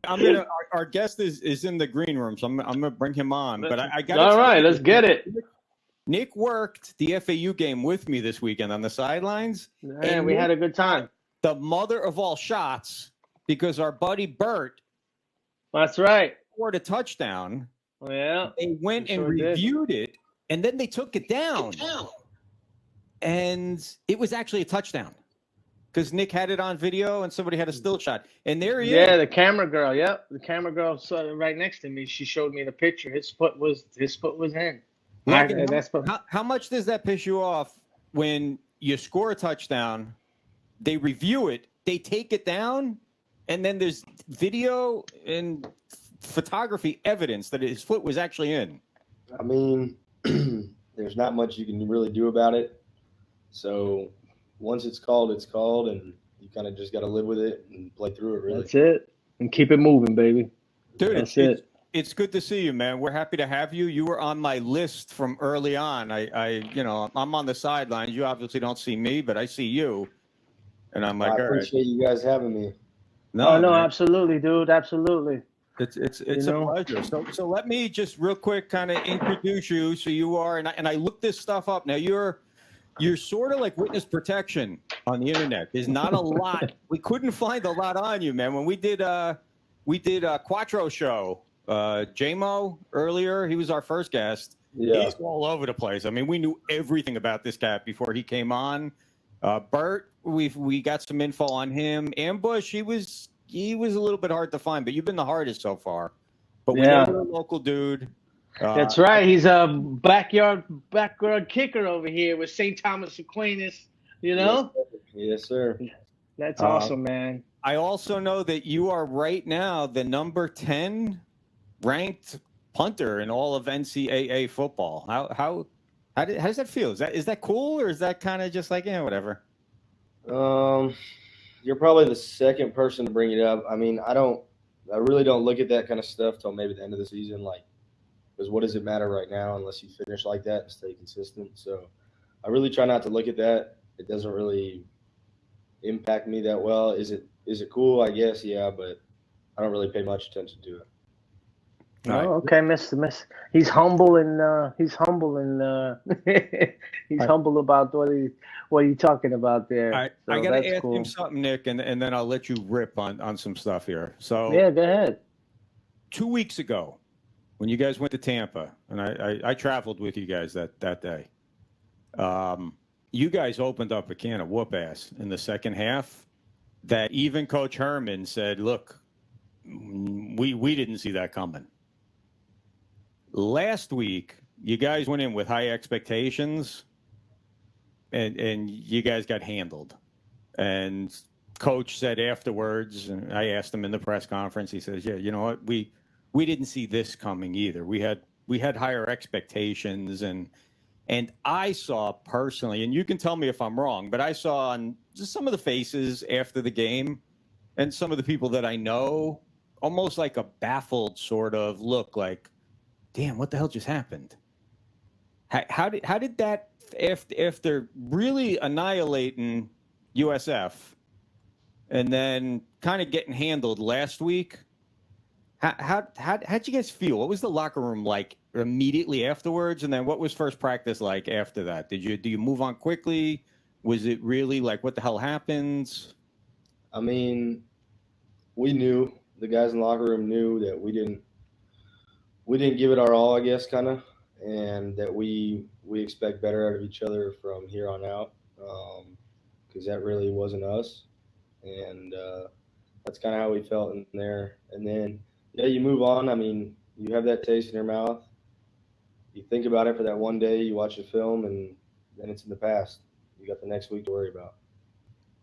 I'm gonna. Our guest is in the green room, so I'm gonna bring him on. But I got. All right, let's get it. Nick worked the FAU game with me this weekend on the sidelines, and we had a good time. The mother of all shots, because our buddy Bert. That's right. Scored a touchdown. Yeah. They went and reviewed it, and then they took it down. And it was actually a touchdown because Nick had it on video and somebody had a still shot. And there he is. Yeah, the camera girl. Yep, the camera girl right next to me. She showed me the picture. His foot was in. How much does that piss you off when you score a touchdown, they review it, they take it down, and then there's video and photography evidence that his foot was actually in? I mean, there's not much you can really do about it. So once it's called, and you kind of just got to live with it and play through it, really. That's it. And keep it moving, baby. Dude, it's good to see you, man. We're happy to have you. You were on my list from early on. I'm on the sidelines. You obviously don't see me, but I see you. And I'm like, I appreciate you guys having me. No, absolutely, dude. Absolutely. It's a pleasure. So let me just real quick kind of introduce you. So you are, and I looked this stuff up. Now you're sort of like witness protection on the internet. There's not a lot. We couldn't find a lot on you, man. When we did a Quattro show, J-Mo earlier, he was our first guest. Yeah. He's all over the place. I mean, we knew everything about this cat before he came on. Bert, we got some info on him. Ambush, he was a little bit hard to find, but you've been the hardest so far. But we know you're a local dude. That's right. He's a backyard kicker over here with St. Thomas Aquinas, you know? Yes, sir. That's awesome, man. I also know that you are right now the number 10 ranked punter in all of NCAA football. How does that feel? Is that cool, or is that kind of just like, whatever? You're probably the second person to bring it up. I mean, I really don't look at that kind of stuff till maybe the end of the season, because what does it matter right now unless you finish like that and stay consistent? So I really try not to look at that. It doesn't really impact me that well. Is it cool? I guess, yeah, but I don't really pay much attention to it. Oh, okay, Miss. He's humble and he's humble about what he's talking about there. Right. So I got to ask him something, Nick, and then I'll let you rip on some stuff here. So yeah, go ahead. 2 weeks ago, when you guys went to Tampa, and I traveled with you guys that day, you guys opened up a can of whoop ass in the second half that even Coach Herman said, look, we didn't see that coming. Last week, you guys went in with high expectations, and you guys got handled. And Coach said afterwards, and I asked him in the press conference, he says, yeah, you know what, we didn't see this coming either. We had higher expectations, and I saw personally, and you can tell me if I'm wrong, but I saw on just some of the faces after the game and some of the people that I know, almost like a baffled sort of look, like, damn, what the hell just happened? How did that, after really annihilating USF and then kind of getting handled last week, how'd you guys feel? What was the locker room like immediately afterwards? And then what was first practice like after that? Do you move on quickly? Was it really like, what the hell happens? I mean, we knew, the guys in the locker room knew that we didn't give it our all, I guess, kind of, and that we expect better out of each other from here on out, because that really wasn't us, and that's kind of how we felt in there. And then, yeah, you move on. I mean, you have that taste in your mouth. You think about it for that one day, you watch the film, and then it's in the past. You got the next week to worry about.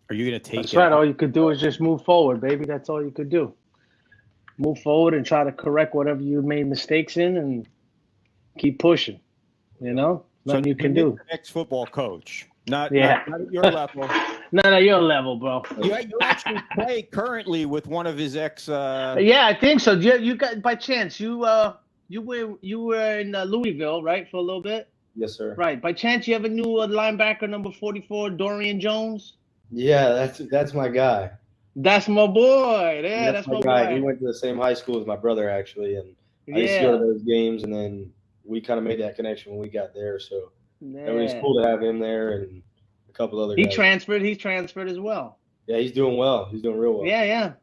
Are you going to take That's right. All you could do is just move forward, baby. That's all you could do. Move forward and try to correct whatever you made mistakes in and keep pushing, Nothing you can do. Ex-football coach, not at your level. Not at your level, bro. You actually play currently with one of his ex. Yeah, I think so. You got, by chance, you were in Louisville, right, for a little bit? Yes, sir. Right. By chance, you ever knew linebacker number 44, Dorian Jones? Yeah, that's my guy. That's my boy. Yeah, And that's my my guy. He boy. went to the same high school as my brother, actually, and I used to go to Yeah. those games, and then we kind of made that connection when we got there. So it was Yeah. cool to have him there and a couple other He guys. transferred. He's transferred as well. Yeah, he's doing well. He's doing real well. Yeah.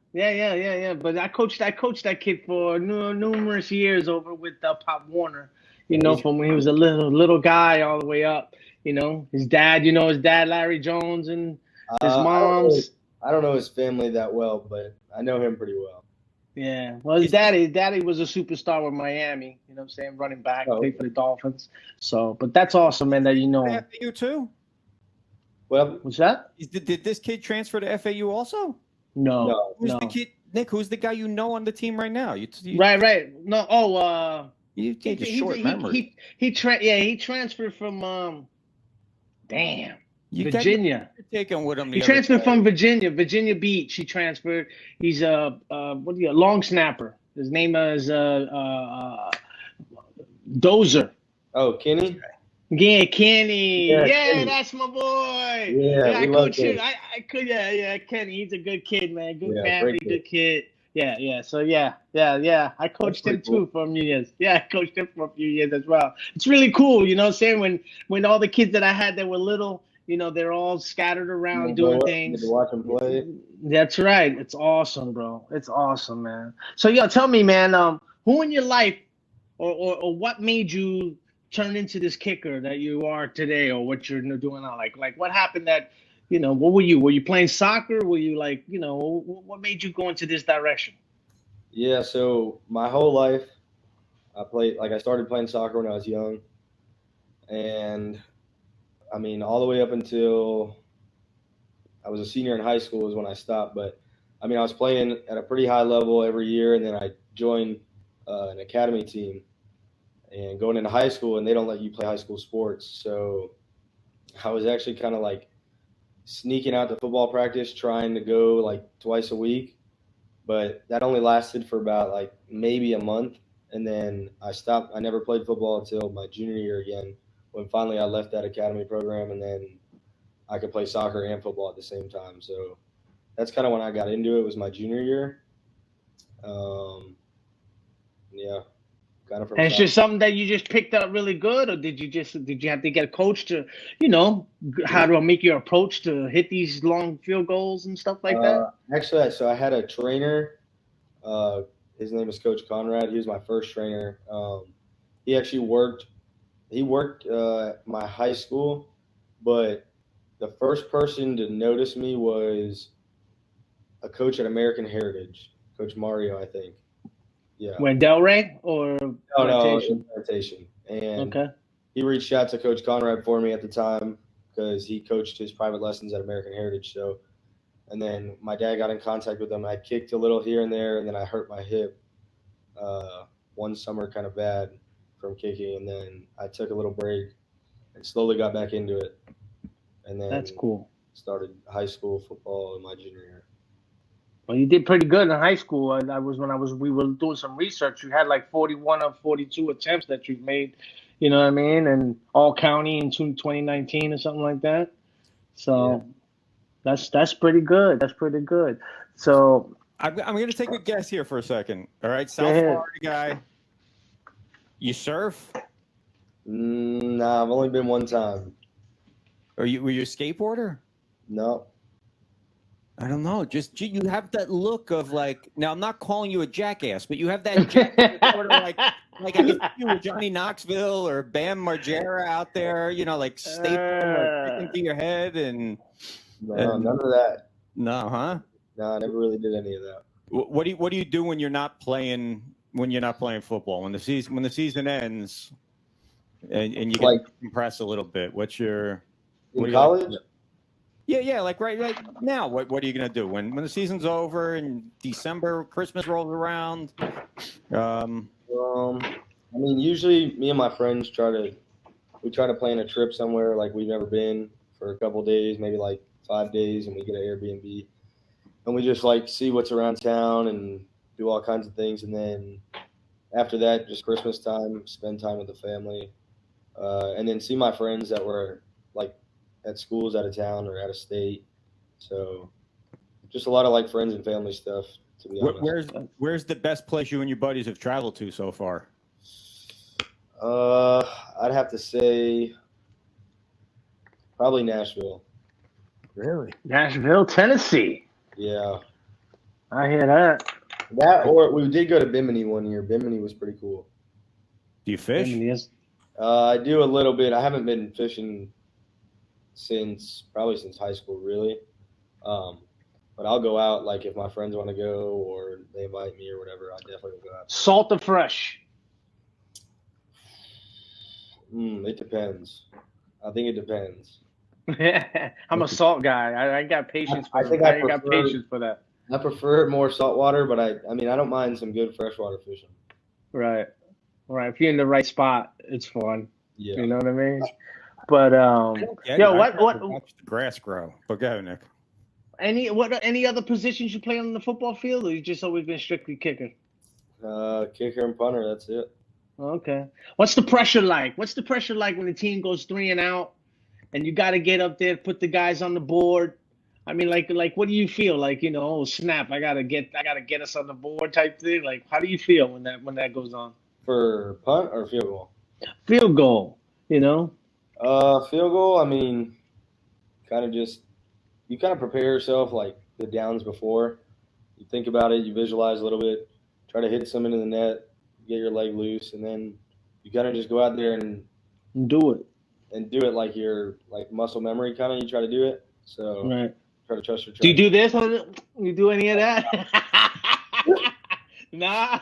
But I coached that kid for numerous years over with Pop Warner. From when he was a little guy all the way up. His dad. His dad Larry Jones and his mom's. I don't know his family that well, but I know him pretty well. Yeah. Well, his daddy was a superstar with Miami. You know what I'm saying? Running back, played for the Dolphins. So, but that's awesome, man, that you know him. FAU too? Well, What's that? Did this kid transfer to FAU also? No. Who's the kid, Nick? Who's the guy you know on the team right now? Right. No. Oh, you can't just short memory. He transferred from Virginia. You're taking with him. He transferred from Virginia Beach. He transferred. He's a long snapper. His name is Dozer. Oh, Kenny. Yeah, Kenny. Yeah, Kenny. That's my boy. Yeah, I coach him. I could. Yeah, Kenny. He's a good kid, man. Good family, good kid. Yeah. So yeah. I coached him too for a few years. Yeah, I coached him for a few years as well. It's really cool, you know what I'm saying? When all the kids that I had that were little, they're all scattered around doing things. To watch them play. That's right. It's awesome, bro. It's awesome, man. So tell me, man, who in your life or what made you turn into this kicker that you are today, or what you're doing now? Like what happened that, what were you? Were you playing soccer? Were you what made you go into this direction? Yeah, so my whole life, I started playing soccer when I was young. And, I mean, all the way up until I was a senior in high school is when I stopped. But, I mean, I was playing at a pretty high level every year, and then I joined an academy team. And going into high school, and they don't let you play high school sports. So I was actually kind of like sneaking out to football practice, trying to go like twice a week. But that only lasted for about like maybe a month. And then I stopped. I never played football until my junior year again, when finally I left that academy program, and then I could play soccer and football at the same time. So that's kind of when I got into it, was my junior year. Yeah. And it's just something that you just picked up really good, or did you have to get a coach to, how to make your approach to hit these long field goals and stuff like that? Actually, so I had a trainer. His name is Coach Conrad. He was my first trainer. He actually worked at my high school, but the first person to notice me was a coach at American Heritage, Coach Mario, I think. Yeah. When Delray or Meditation. And he reached out to Coach Conrad for me at the time because he coached his private lessons at American Heritage. So, and then my dad got in contact with him. I kicked a little here and there, and then I hurt my hip one summer kind of bad from kicking, and then I took a little break and slowly got back into it. And then that's cool. Started high school football in my junior year. Well, you did pretty good in high school. We were doing some research. You had like 41 of 42 attempts that you've made, you know what I mean? And all county in 2019 or something like that. So that's pretty good. That's pretty good. So I'm going to take a guess here for a second. All right. South Florida guy. You surf? Nah, I've only been one time. Were you a skateboarder? No. I don't know. Just you have that look of like. Now I'm not calling you a jackass, but you have that sort of like I guess you were Johnny Knoxville or Bam Margera out there. Like stapling into your head and. No, none of that. No, huh? No, I never really did any of that. What do you do when you're not playing football? When the season ends, and you get compressed a little bit. What's your in college? Yeah, like right now. What are you gonna do when the season's over and December, Christmas rolls around? I mean, usually me and my friends try to plan a trip somewhere like we've never been for a couple days, maybe like 5 days, and we get an Airbnb, and we just like see what's around town and do all kinds of things, and then after that, just Christmas time, spend time with the family, and then see my friends that were like at schools out of town or out of state. So just a lot of like friends and family stuff. To be honest. Where's the best place you and your buddies have traveled to so far? I'd have to say probably Nashville. Really? Nashville, Tennessee. Yeah. I hear that. That, or we did go to Bimini one year. Bimini was pretty cool. Do you fish? I do a little bit. I haven't been fishing since high school, really. But I'll go out, like, if my friends want to go or they invite me or whatever, I definitely will go out. Salt or fresh? It depends. I think it depends. I'm a salt guy. I got patience for that. I got patience for that. I prefer more saltwater, but I mean, I don't mind some good freshwater fishing. Right. If you're in the right spot, it's fun. Yeah. You know what I mean? But watch the grass grow. But go ahead, Nick. Any other positions you play on the football field, or you just always been strictly kicker? Kicker and punter. That's it. Okay. What's the pressure like? What's the pressure like when the team goes 3 and out, and you got to get up there, put the guys on the board? I mean, like, what do you feel? Like, you know, oh snap, I gotta get us on the board type thing. Like, how do you feel when that goes on? For punt or field goal? Field goal. You know. Field goal. I mean, you kind of prepare yourself like the downs before. You think about it. You visualize a little bit. Try to hit some into the net. Get your leg loose, and then you kind of just go out there and do it. And do it like your muscle memory kind of. You try to do it. So right. Try to trust your. Do you do this? You do any of that? Nah.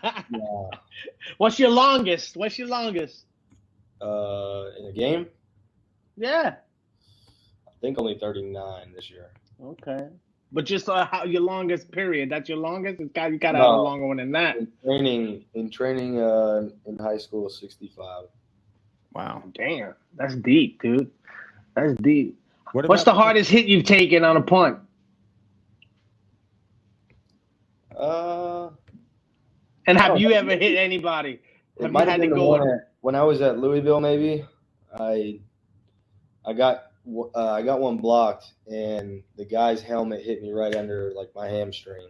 What's your longest? In a game? Yeah. I think only 39 this year. Okay. But just how your longest period? That's your longest? You got to have a longer one than that. In training in high school, 65. Wow. Damn. That's deep, dude. That's deep. What's the hardest hit you've taken on a punt? And have you ever hit anybody? Have you had to go? When I was at Louisville, maybe I got one blocked, and the guy's helmet hit me right under like my hamstring.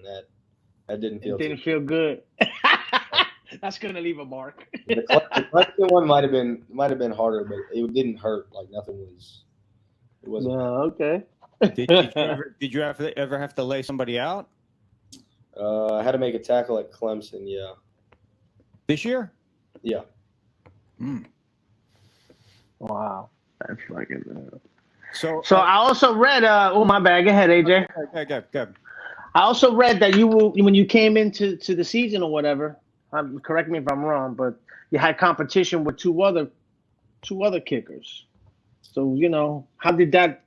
That didn't feel. It didn't feel good. That's gonna leave a mark. The Clemson one might have been harder, but it didn't hurt. Like nothing was. It wasn't. Okay. Did you ever have to lay somebody out? I had to make a tackle at Clemson. Yeah. This year? Yeah. Wow, that's fucking. So I also read. My bad. Go ahead, AJ. Go. I also read that when you came into the season or whatever. Correct me if I'm wrong, but you had competition with two other kickers. So you know, how did that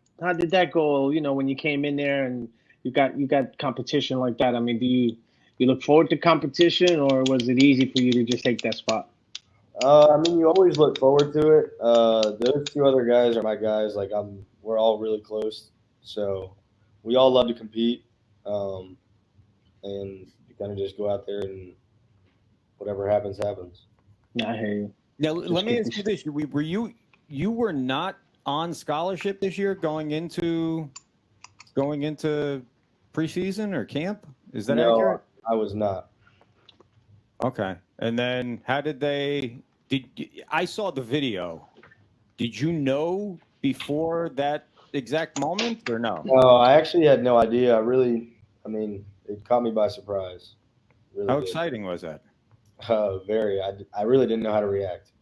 go? You know, when you came in there and you got competition like that. I mean, do you look forward to competition, or was it easy for you to just take that spot? I mean, you always look forward to it. Those two other guys are my guys. Like we're all really close, so we all love to compete, and you kind of just go out there and whatever happens, happens. I hear you. Now, let me ask you this: you were not on scholarship this year going into preseason or camp? Is that accurate? I was not. Okay. And then how did I saw the video. Did you know before that exact moment or no? No, I actually had no idea. It caught me by surprise. Really How did. exciting was that? Very. I really didn't know how to react.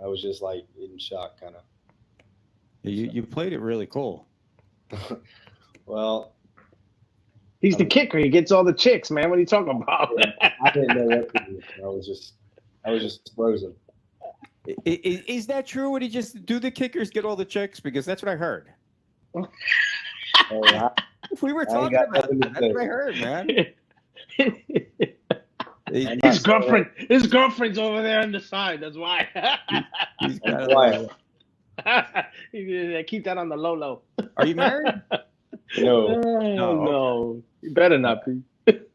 I was just like in shock, kind of. You played it really cool. Well, he's the kicker. He gets all the chicks, man. What are you talking about? I didn't know what to do. I was just frozen. Is that true? Would he just do the kickers get all the chicks? Because that's what I heard. We were talking about that. That's what I heard, man. His girlfriend's over there on the side. That's why. He's got keep that on the low. Are you married? No. You better not be.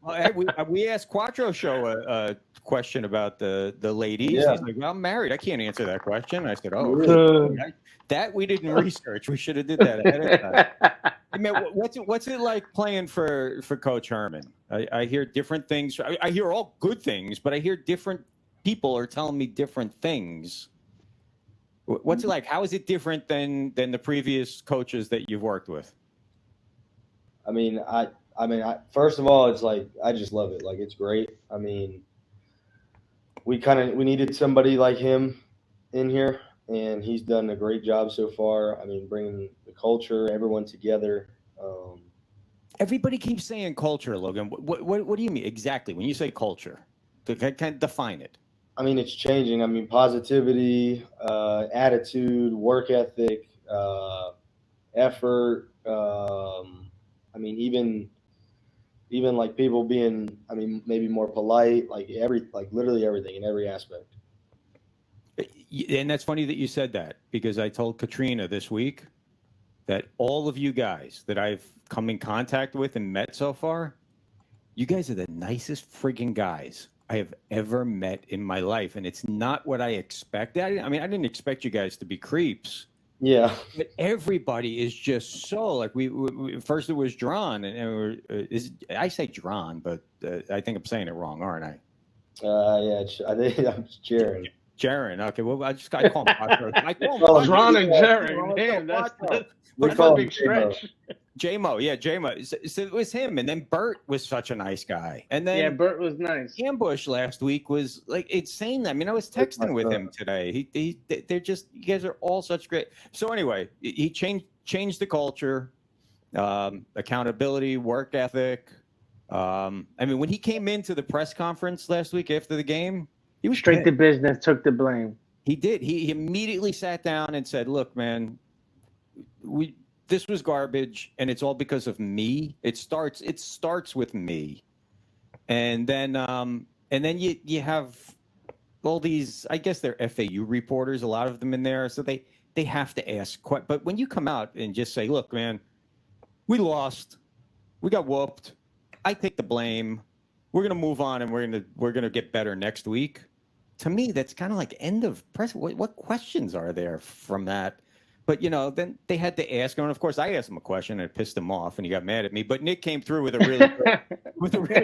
Well, we asked Quattro Show a question about the ladies. Yeah. He's like, well, I'm married. I can't answer that question. I said, Really? that we didn't research. We should have did that ahead of time. I mean, what's it like playing for Coach Herman? I hear different things. I hear all good things, but I hear different people are telling me different things. What's it like? How is it different than the previous coaches that you've worked with? I mean, first of all, it's like I just love it. Like, it's great. I mean, we needed somebody like him in here, and he's done a great job so far. I mean, bringing the culture, everyone together. Everybody keeps saying culture, Logan. What do you mean exactly when you say culture? Kind of define it. I mean, it's changing. I mean, positivity, attitude, work ethic, effort. I mean, even like people being, I mean, maybe more polite, like literally everything in every aspect. And that's funny that you said that, because I told Katrina this week that all of you guys that I've come in contact with and met so far, you guys are the nicest friggin' guys I have ever met in my life. And it's not what I expected. I mean, I didn't expect you guys to be creeps. Yeah. But everybody is just so like we first it was drawn, and I say drawn, but I think I'm saying it wrong, aren't I? Yeah, I think I'm Jaron. Jaron. Okay, well, I call him Paco. I call him Ron and Jaron. Damn, that's a big stretch. J-Mo, yeah, J-Mo. So it was him, and then Bert was such a nice guy. And then Bert was nice. Ambush last week was like insane. I mean, I was texting with him today. They're just, you guys are all such great. So anyway, he changed the culture, accountability, work ethic. I mean, when he came into the press conference last week after the game, he was straight to business, took the blame. He did. He immediately sat down and said, "Look, man, this was garbage, and it's all because of me. It starts with me." And then you have all these, I guess they're FAU reporters, a lot of them in there, so they have to ask. But when you come out and just say, "Look, man, we lost, we got whooped. I take the blame. We're gonna move on, and we're gonna get better next week." To me, that's kind of like end of press. What questions are there from that? But, then they had to ask him. And, of course, I asked him a question, and it pissed him off, and he got mad at me. But Nick came through with a really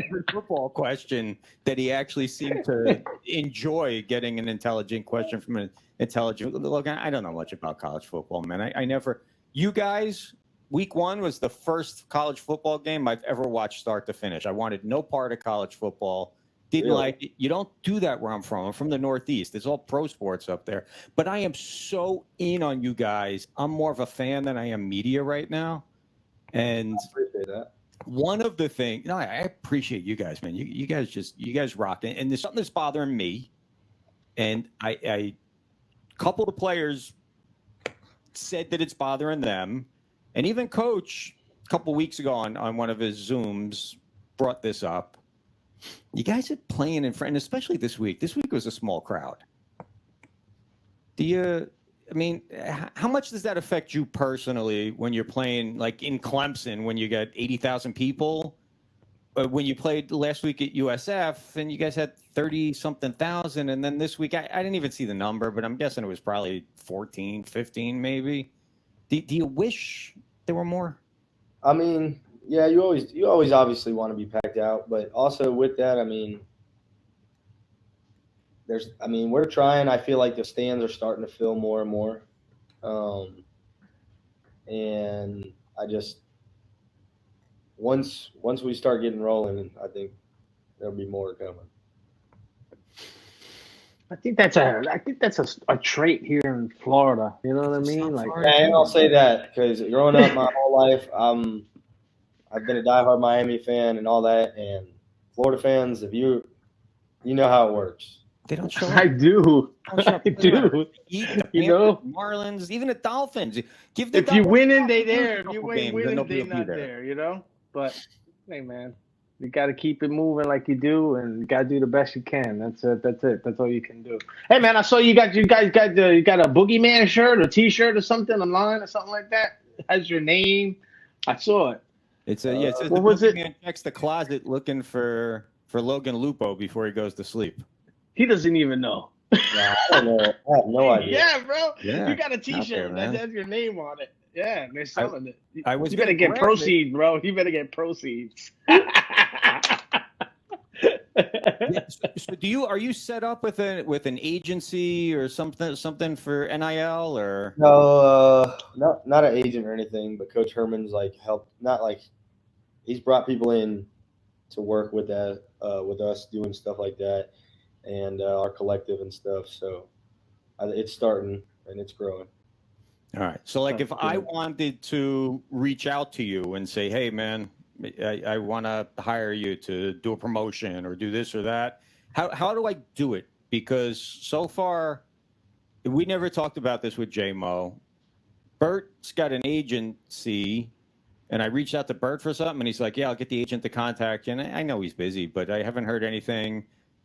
good football question that he actually seemed to enjoy getting an intelligent question from an intelligent. Look, I don't know much about college football, man. I never – you guys, week one was the first college football game I've ever watched start to finish. I wanted no part of college football. Didn't really like it. You don't do that where I'm from. I'm from the Northeast. It's all pro sports up there. But I am so in on you guys. I'm more of a fan than I am media right now. And I appreciate that. One of the things, I appreciate you guys, man. You guys rock it. And there's something that's bothering me. And a couple of the players said that it's bothering them. And even Coach, a couple of weeks ago on one of his Zooms, brought this up. You guys are playing in front, and especially this week. This week was a small crowd. How much does that affect you personally when you're playing, like in Clemson, when you got 80,000 people? When you played last week at USF, and you guys had 30-something thousand, and then this week, I didn't even see the number, but I'm guessing it was probably 14, 15 maybe. Do you wish there were more? I mean, yeah, you always obviously want to be packed out, but also with that, we're trying. I feel like the stands are starting to fill more and more, and I just once we start getting rolling, I think there'll be more coming. I think that's a trait here in Florida. You know what I mean? Like, yeah, and I'll say that because growing up my whole life, I've been a diehard Miami fan and all that, and Florida fans, if you know how it works. They don't show up. I do. I do. Marlins, even the Dolphins. If you winning, they there. If you ain't winning, they not there. But hey, man, you got to keep it moving like you do, and you got to do the best you can. That's it. That's all you can do. Hey, man, I saw you guys got a Boogeyman shirt or T-shirt or something online or something like that. It has your name. I saw it. It says what was it? Man checks the closet looking for Logan Lupo before he goes to sleep. He doesn't even know. Yeah, I don't know. I have no idea. Yeah, bro. Yeah, you got a T-shirt that has your name on it. Yeah, they're selling it. I was You better gonna get grab proceeds, bro. You better get proceeds. Yeah, so are you set up with an agency or something for NIL or? No, not an agent or anything, but Coach Herman's like helped. Not like he's brought people in to work with us doing stuff like that, and our collective and stuff. So it's starting and it's growing. All right. So like That's if I good. wanted to reach out to you and say, hey man, I want to hire you to do a promotion or do this or that, how do I do it? Because so far we never talked about this with J-Mo. Bert's got an agency, and I reached out to Bert for something, and he's like, yeah, I'll get the agent to contact you. And I know he's busy, but I haven't heard anything.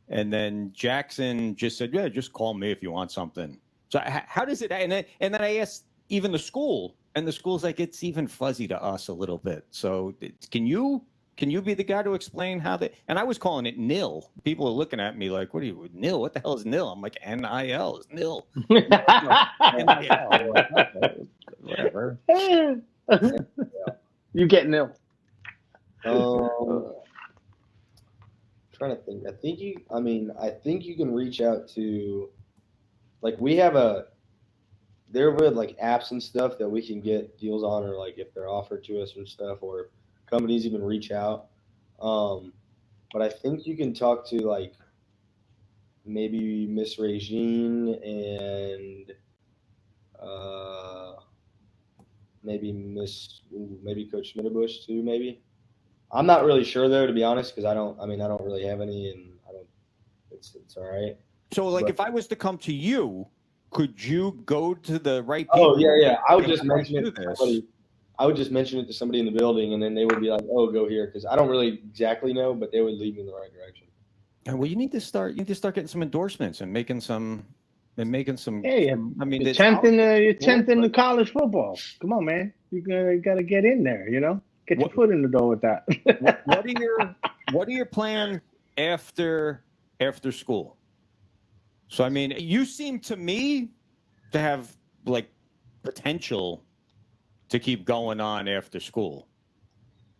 And then Jackson just said, yeah, just call me if you want something. So how does it, and then I asked even the school, and the school's like, it's even fuzzy to us a little bit. So can you be the guy to explain how they, and I was calling it NIL. People are looking at me like, what are you, NIL? What the hell is NIL? I'm like, NIL is NIL. NIL. I'm like, okay, whatever. You get nil. Trying to think. I think you can reach out to, like, there were like apps and stuff that we can get deals on, or like if they're offered to us and stuff, or companies even reach out. But I think you can talk to like maybe Miss Regine and maybe Coach Schmitterbush too. Maybe I'm not really sure though, to be honest, because I don't really have any, and I don't. It's all right. So like, if I was to come to you, could you go to the right people? Oh yeah. I would just mention it to somebody. I would just mention it to somebody in the building, and then they would be like, "Oh, go here," because I don't really exactly know, but they would lead me in the right direction. Well, you need to start getting some endorsements and making some. Hey, I mean, you're 10th in the college football. Come on, man. You gotta get in there. Get your foot in the door with that. what are your plans after school? So I mean, you seem to me to have like potential to keep going on after school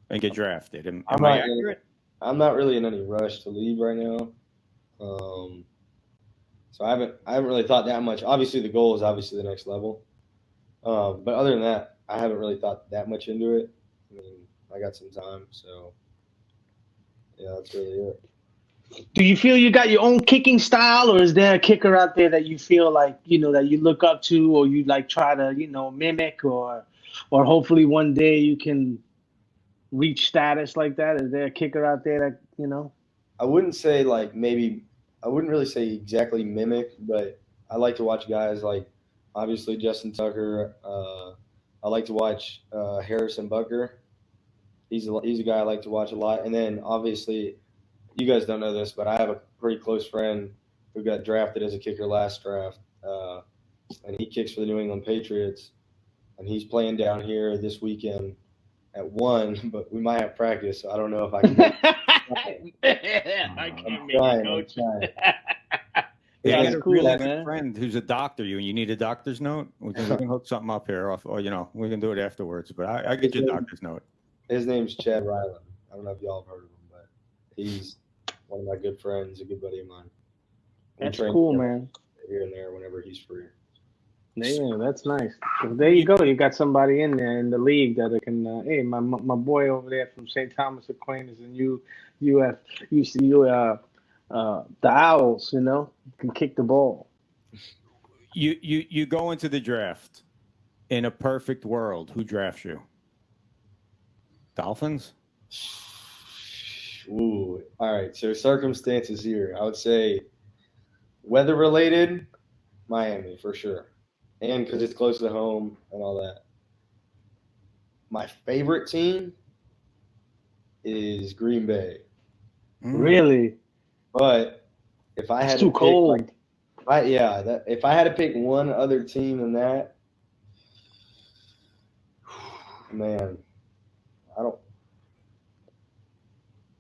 and get drafted. Am I accurate? I'm not really in any rush to leave right now. So I haven't really thought that much. Obviously, the goal is obviously the next level. But other than that, I haven't really thought that much into it. I mean, I got some time, so yeah, that's really it. Do you feel you got your own kicking style, or is there a kicker out there that you feel like, that you look up to, or you like try to, mimic, or hopefully one day you can reach status like that? Is there a kicker out there that, I wouldn't say like I wouldn't really say exactly mimic, but I like to watch guys like obviously Justin Tucker. I like to watch Harrison Bucker. He's a guy I like to watch a lot. And then obviously, you guys don't know this, but I have a pretty close friend who got drafted as a kicker last draft, and he kicks for the New England Patriots, and he's playing down here this weekend at 1, but we might have practice, so I don't know if I can. I can't make it, coach. Yeah, that's a cool, really man. good friend who's a doctor. You need a doctor's note? We can hook something up here, or we can do it afterwards. But I get you a doctor's note. His name's Chad Ryland. I don't know if y'all have heard of him, but he's one of my good friends, a good buddy of mine. That's cool, man. Here and there whenever he's free. Yeah, that's nice. So there you go. You got somebody in there in the league that can. Hey, my boy over there from St. Thomas Aquinas, and the Owls. Can kick the ball. You go into the draft. In a perfect world, who drafts you? Dolphins? Ooh, all right. So circumstances here, I would say weather related, Miami for sure, and because it's close to home and all that. My favorite team is Green Bay. Really? But if I had too cold. if I had to pick one other team than that, man,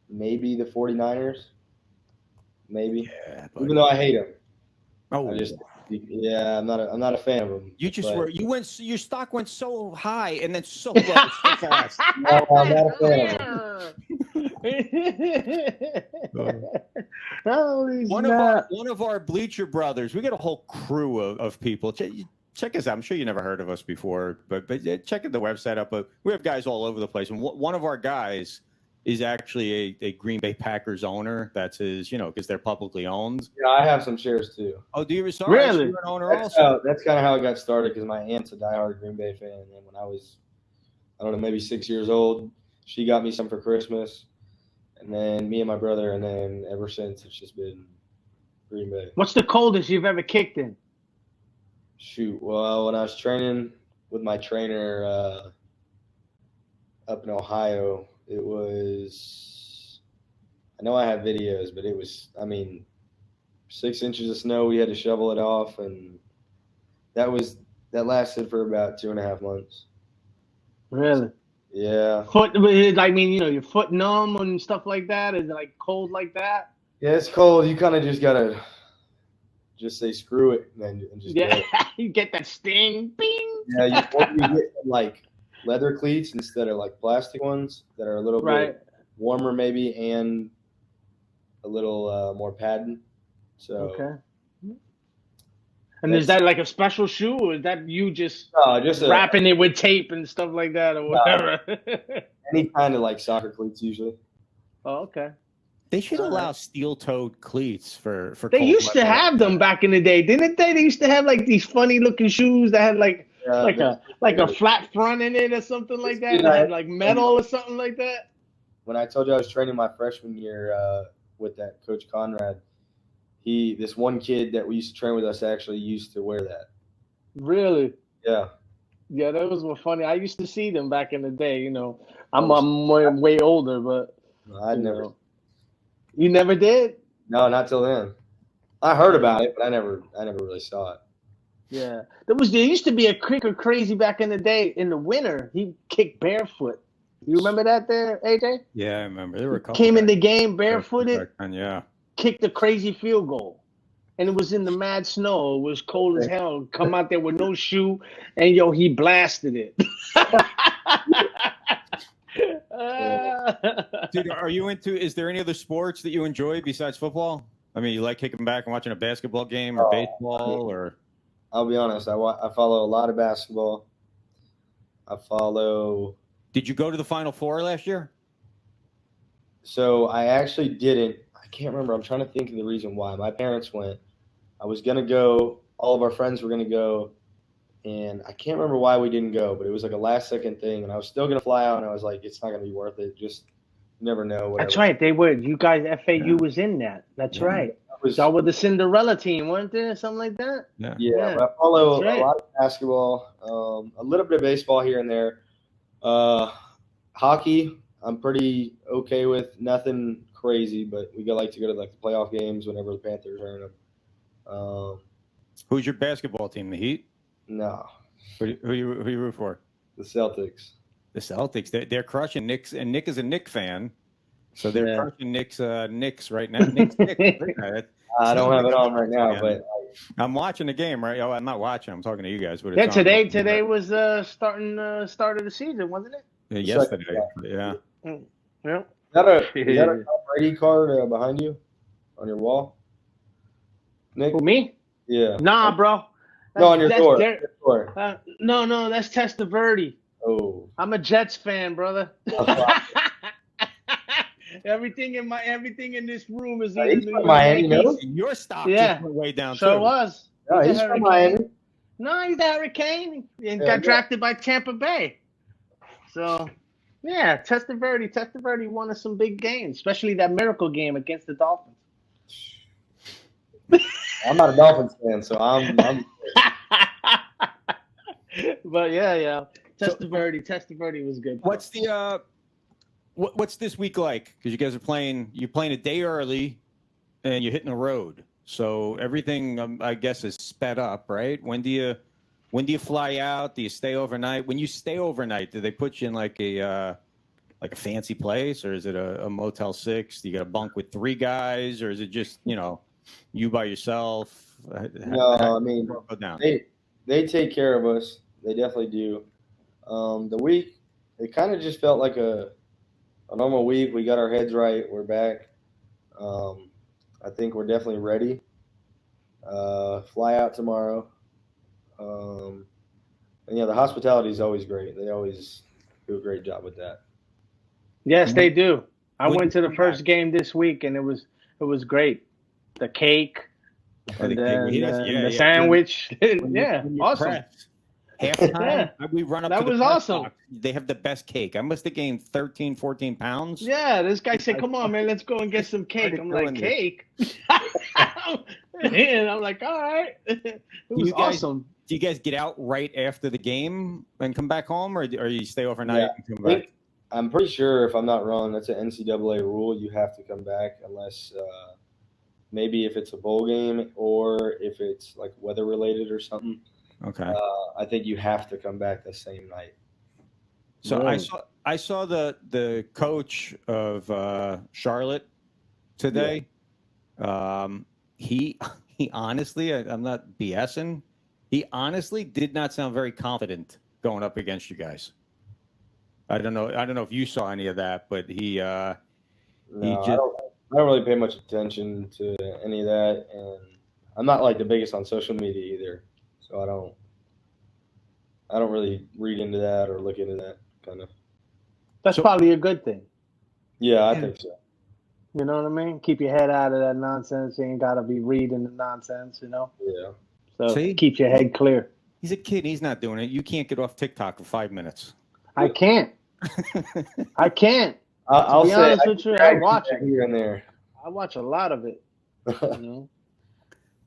maybe the 49ers. Maybe. Yeah, even though I hate them. Oh, Yeah, I'm not a fan of them. You just were. You went. Your stock went so high and then so low so fast. No, I'm not a fan of them. No, he's One not. of our Bleacher Brothers. We got a whole crew of people. Check us out. I'm sure you never heard of us before, but check the website out. But we have guys all over the place, and one of our guys is actually a Green Bay Packers owner. That's his, because they're publicly owned. Yeah, I have some shares too. Oh, do you? Sorry, Really? you're an owner also. That's kind of how it got started because my aunt's a diehard Green Bay fan, and when I was, I don't know, maybe 6 years old, she got me some for Christmas, and then me and my brother, and then ever since it's just been Green Bay. What's the coldest you've ever kicked in? Shoot, well, when I was training with my trainer up in Ohio, it was, I know I have videos, but it was, 6 inches of snow. We had to shovel it off, and that lasted for about 2.5 months. Really? Yeah. Your foot numb and stuff like that? Is it like cold like that? Yeah, it's cold. You kind of just gotta just say screw it and just Yeah, go. you get that sting. Bing. Yeah, you get like leather cleats instead of like plastic ones that are a little bit warmer maybe and a little more padding. So okay. And is that like a special shoe, or is that you just wrapping it with tape and stuff like that, or whatever? Any kind of like soccer cleats usually. Oh, okay. They should allow steel-toed cleats for. They used to have them back in the day, didn't they? They used to have like these funny-looking shoes that had like a flat front in it or something like that. That had like metal or something like that. When I told you I was training my freshman year with that Coach Conrad, this one kid that we used to train with us actually used to wear that. Really? Yeah. Yeah, those were funny. I used to see them back in the day. I'm way older, but I'd never. You never did? No, not till then. I heard about it, but I never really saw it. Yeah, there used to be a kicker crazy back in the day. In the winter, he kicked barefoot. You remember that there, AJ? Yeah, I remember. There were a couple came in the game barefooted. Yeah. Kicked a crazy field goal, and it was in the mad snow. It was cold as hell. Come out there with no shoe, and he blasted it. Dude, are you is there any other sports that you enjoy besides football? You like kicking back and watching a basketball game or baseball or? I'll be honest. I follow a lot of basketball. Did you go to the Final Four last year? So I actually didn't. I can't remember. I'm trying to think of the reason why. My parents went. I was going to go. All of our friends were going to go. And I can't remember why we didn't go, but it was like a last-second thing. And I was still going to fly out, and I was like, it's not going to be worth it. Just never know. Whatever. That's right. They were. You guys, FAU was in that. That's right. Y'all were the Cinderella team, weren't there? Something like that? Yeah. But I follow a lot of basketball, a little bit of baseball here and there. Hockey, I'm pretty okay with. Nothing crazy, but we like to go to like the playoff games whenever the Panthers are in them. Who's your basketball team? The Heat? No. Who you root for? The Celtics. The Celtics. They're crushing Knicks, and Nick is a Knicks fan, so they're crushing Knicks right now. Knicks. I don't have it on right now, but I'm watching the game. Right? Oh, I'm not watching. I'm talking to you guys. But yeah, today was start of the season, wasn't it? Yeah, yesterday. Yeah. Yeah. Is that a Tom Brady card behind you on your wall, Nick? Who, me? Yeah. Nah, bro. No, on your door. No, that's Testaverde. Oh. I'm a Jets fan, brother. Everything in this room is he's from Miami. No? Your stock just went way down. Sure was. No, he's from Miami. No, he's a Hurricane and got drafted by Tampa Bay. So, yeah, Testaverde won us some big games, especially that miracle game against the Dolphins. I'm not a Dolphins fan, so I'm But yeah. Testaverde was good. What's the what's this week like? Because you guys are you're playing a day early, and you're hitting the road. So everything, I guess, is sped up, right? When do you fly out? Do you stay overnight? When you stay overnight, do they put you in like a fancy place, or is it a Motel 6? Do you got a bunk with 3 guys, or is it just you by yourself? No, I mean, go down? they take care of us. They definitely do. The week, it kind of just felt like a normal week. We got our heads right. We're back. I think we're definitely ready. Fly out tomorrow. And yeah, the hospitality is always great. They always do a great job with that. Yes, they do. I When went you to the come first back- game this week, and it was great. The cake, Oh, the and cake. then He does- the sandwich. Yeah, When you awesome. press, halftime, Yeah. we run up That to the was press awesome. box. They have the best cake. I must have gained 13, 14 pounds. Yeah, this guy said, "Come on, man, let's go and get some cake." started I'm like, doing this. "Cake?" And I'm like, "All right." It was You guys- awesome. Do you guys get out right after the game and come back home, or you stay overnight Yeah, and come I back? think- I'm pretty sure, if I'm not wrong, that's an NCAA rule. You have to come back unless maybe if it's a bowl game or if it's like weather related or something. Okay. I think you have to come back the same night. So Really? I saw the coach of Charlotte today. He honestly, I'm not BSing. He honestly did not sound very confident going up against you guys. I don't know if you saw any of that, but he No, just- I don't really pay much attention to any of that, and I'm not like the biggest on social media either, so I don't really read into that or look into that kind of. That's So- probably a good thing. Yeah, I think so. You know what I mean? Keep your head out of that nonsense. You ain't got to be reading the nonsense, you know? Yeah. So See? keep your head clear. he's a kid. He's not doing it. You can't get off TikTok for 5 minutes. I can't. I can't. I'll be say honest I with you, can I watch it. here and there. I watch a lot of it, you know?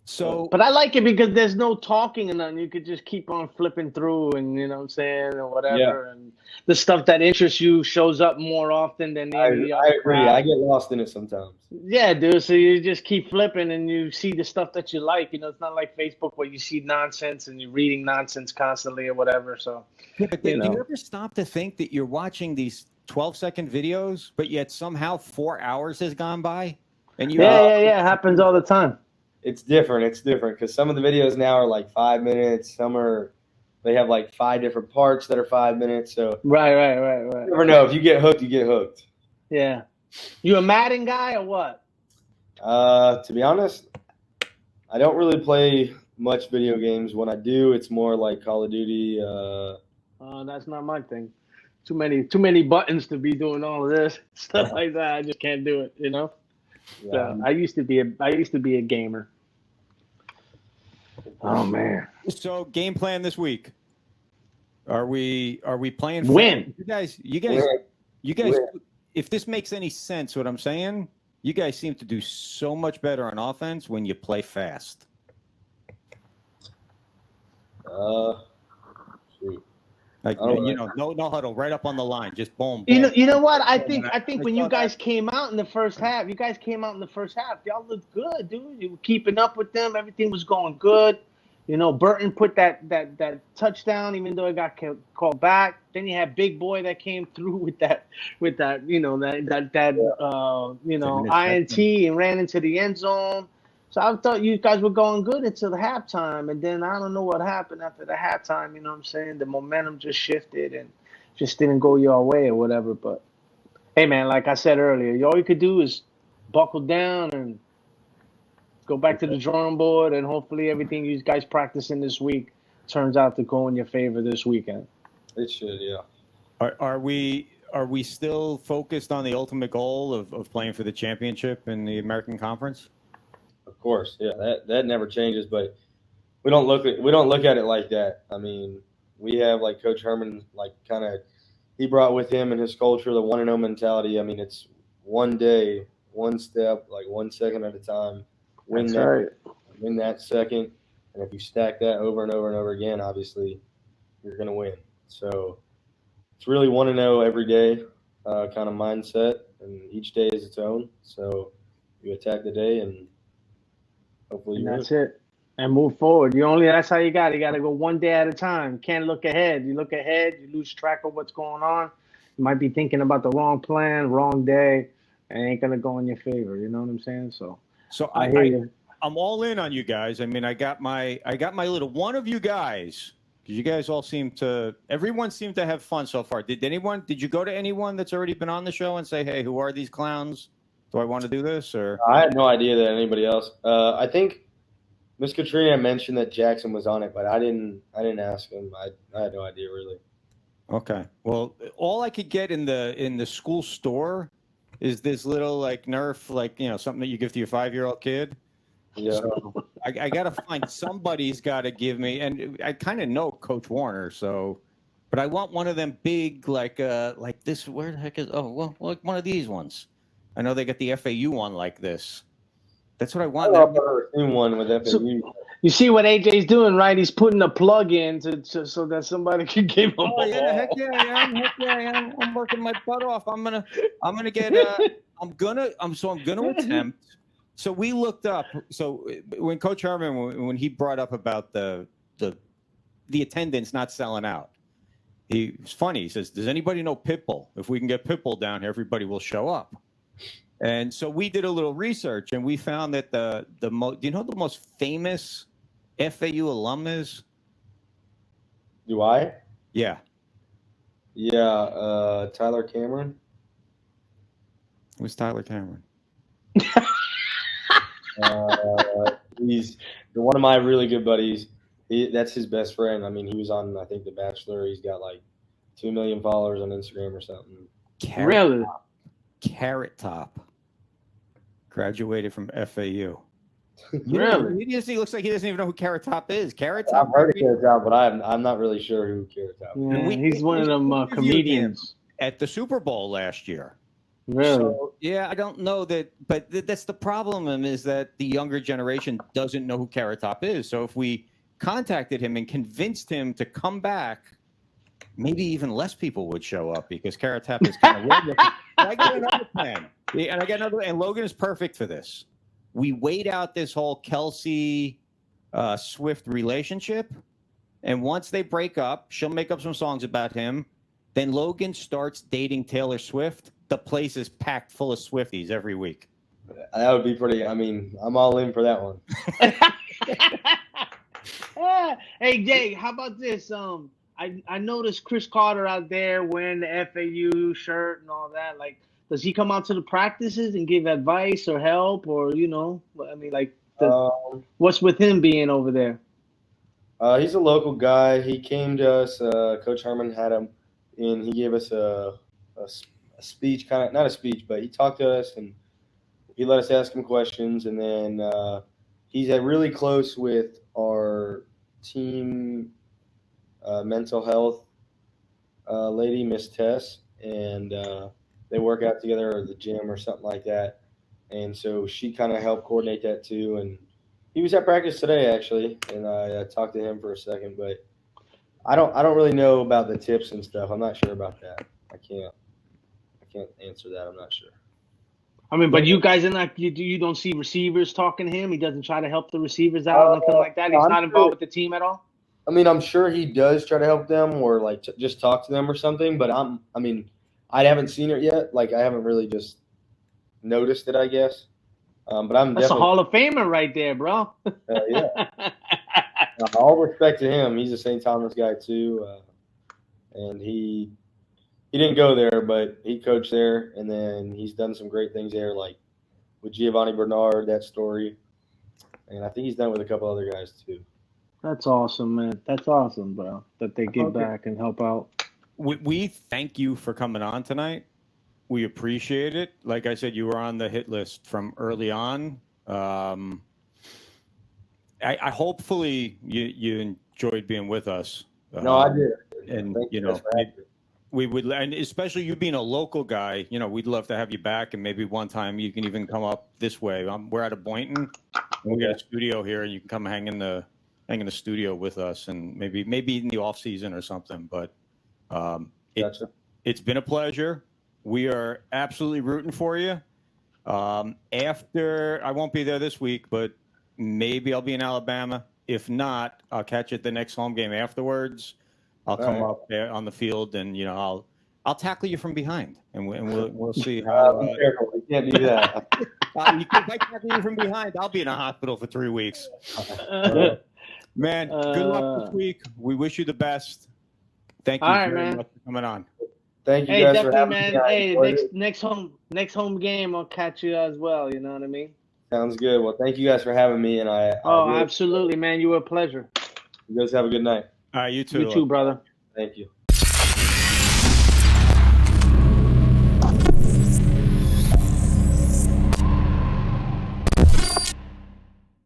So But I like it because there's no talking and nothing. You could just keep on flipping through and, you know what I'm saying, or whatever. And the stuff that interests you shows up more often than I any other agree. crap. I get lost in it sometimes. Yeah, dude. So you just keep flipping and you see the stuff that you like. You know, it's not like Facebook where you see nonsense and you're reading nonsense constantly or whatever. So, yeah, but you do know. you ever stop to think that you're watching these 12-second videos, but yet somehow 4 hours has gone by, and you yeah. It happens all the time. It's different. It's different because some of the videos now are like 5 minutes. They have like 5 different parts that are 5 minutes. So Right. you never know. If you get hooked, you get hooked. Yeah. You a Madden guy or what? To be honest, I don't really play much video games. When I do, it's more like Call of Duty. That's not my thing. Too many buttons to be doing all of this stuff like that. I just can't do it. You know. Yeah. I used to be a gamer. Oh man. So game plan this week. Are we playing Win. You guys. Win. If this makes any sense, what I'm saying, you guys seem to do so much better on offense when you play fast. Shoot. Like I don't know. no huddle, right up on the line, just boom. You know what? I think I when saw you guys that. came out in the first half, y'all looked good, dude. You were keeping up with them. Everything was going good. You know, Burton put that touchdown, even though it got called back. Then you had Big Boy that came through with that INT and ran into the end zone. So I thought you guys were going good until the halftime, and then I don't know what happened after the halftime. You know what I'm saying? The momentum just shifted and just didn't go your way or whatever. But hey, man, like I said earlier, all you could do is buckle down and go back to the drawing board, and hopefully everything you guys practicing this week turns out to go in your favor this weekend. It should, yeah. Are we still focused on the ultimate goal of playing for the championship in the American Conference? Of course, yeah. That never changes, but we don't look at it like that. I mean, we have like Coach Herman, like he brought with him and his culture the 1-0 mentality. I mean, it's one day, one step, like 1 second at a time. Win that second, and if you stack that over and over and over again, obviously you're going to win. So it's really 1-0 every day kind of mindset, and each day is its own. So you attack the day, and hopefully you win. That's it. And move forward. That's how you got it. You got to go one day at a time. Can't look ahead. You look ahead, you lose track of what's going on. You might be thinking about the wrong plan, wrong day, and it ain't going to go in your favor. You know what I'm saying? So So I hear you. I'm all in on you guys. I mean, I got my little one of you guys, because you guys all everyone seemed to have fun so far. Did you go to anyone that's already been on the show and say, hey, who are these clowns? Do I want to do this? Or I had no idea that anybody else. I think Miss Katrina mentioned that Jackson was on it, but I didn't ask him. I had no idea really. Okay. Well, all I could get in the school store is this little like Nerf, like, something that you give to your 5-year-old kid. Yeah. So I got to find somebody's got to give me, and I kind of know Coach Warner, but I want one of them big like this. Where the heck is? Oh, well, like one of these ones. I know they got the FAU one like this. That's what I want. I've never seen one with FAU. So, you see what AJ's doing, right? He's putting a plug in so that somebody can give him. Oh yeah, heck yeah, I am. I'm working my butt off. I'm gonna get. I'm gonna attempt. So we looked up. So when Coach Herman, when he brought up about the attendance not selling out, he was funny. He says, "Does anybody know Pitbull? If we can get Pitbull down here, everybody will show up." And so we did a little research, and we found that do you know the most famous FAU alum is? Do I? Yeah. Yeah, Tyler Cameron. Who's Tyler Cameron? He's one of my really good buddies. That's his best friend. I mean, he was on, I think, The Bachelor. He's got like 2 million followers on Instagram or something. Really? Carrot Top. Graduated from FAU. Really? He looks like he doesn't even know who Carrot Top is. Carrot Top. I've heard of Carrot Top, but I'm not really sure who Carrot Top is. Yeah, he's one of them comedians. At the Super Bowl last year. Really? So, yeah, I don't know that, but that's the problem is that the younger generation doesn't know who Carrot Top is. So if we contacted him and convinced him to come back, maybe even less people would show up because Carrot Top is kind of weird. I got another plan. And Logan is perfect for this. We wait out this whole Kelsey Swift relationship, and once they break up, she'll make up some songs about him. Then Logan starts dating Taylor Swift. The place is packed full of Swifties every week. That would be pretty. I mean, I'm all in for that one. Hey Jay, how about this? I noticed Chris Carter out there wearing the FAU shirt and all that. Like, does he come out to the practices and give advice or help, or I mean, like, what's with him being over there? He's a local guy. He came to us. Coach Herman had him, and he gave us a speech, kind of not a speech, but he talked to us and he let us ask him questions. And then he's really close with our team mental health lady, Miss Tess, and they work out together at the gym or something like that. And so she kind of helped coordinate that too. And he was at practice today actually, and I talked to him for a second, but I don't really know about the tips and stuff. I'm not sure about that. I can't answer that. I'm not sure. I mean, but you guys are not. You don't see receivers talking to him. He doesn't try to help the receivers out, nothing like that. He's not involved with the team at all. I mean, I'm sure he does try to help them or like just talk to them or something. But I haven't seen it yet. Like, I haven't really just noticed it, I guess. But That's a Hall of Famer right there, bro. Yeah. All respect to him. He's a St. Thomas guy too, and he didn't go there, but he coached there, and then he's done some great things there, like with Giovanni Bernard, that story, and I think he's done with a couple other guys too. That's awesome, man. That's awesome, bro, that they give back and help out. We thank you for coming on tonight. We appreciate it. Like I said, you were on the hit list from early on. I hopefully you enjoyed being with us. No, I did. And we would, and especially you being a local guy, we'd love to have you back, and maybe one time you can even come up this way. We're out of Boynton, and we got a studio here, and you can come hang in the studio with us, and maybe in the off season or something. But it's been a pleasure. We are absolutely rooting for you. After, I won't be there this week, but maybe I'll be in Alabama. If not, I'll catch you at the next home game afterwards. I'll come up there on the field, and I'll tackle you from behind, and we'll see how. Be careful, you can't do that. If I tackle you from behind, I'll be in a hospital for 3 weeks. Man, good luck this week. We wish you the best. Thank you All right, very man. much for coming on. Thank you Hey, guys for definitely, having man. me. I Hey, enjoyed it. next home game, I'll catch you as well. You know what I mean? Sounds good. Well, thank you guys for having me, and I Oh, really, absolutely, man. You were a pleasure. you guys have a good night. All right, you too. You too, brother. Thank you.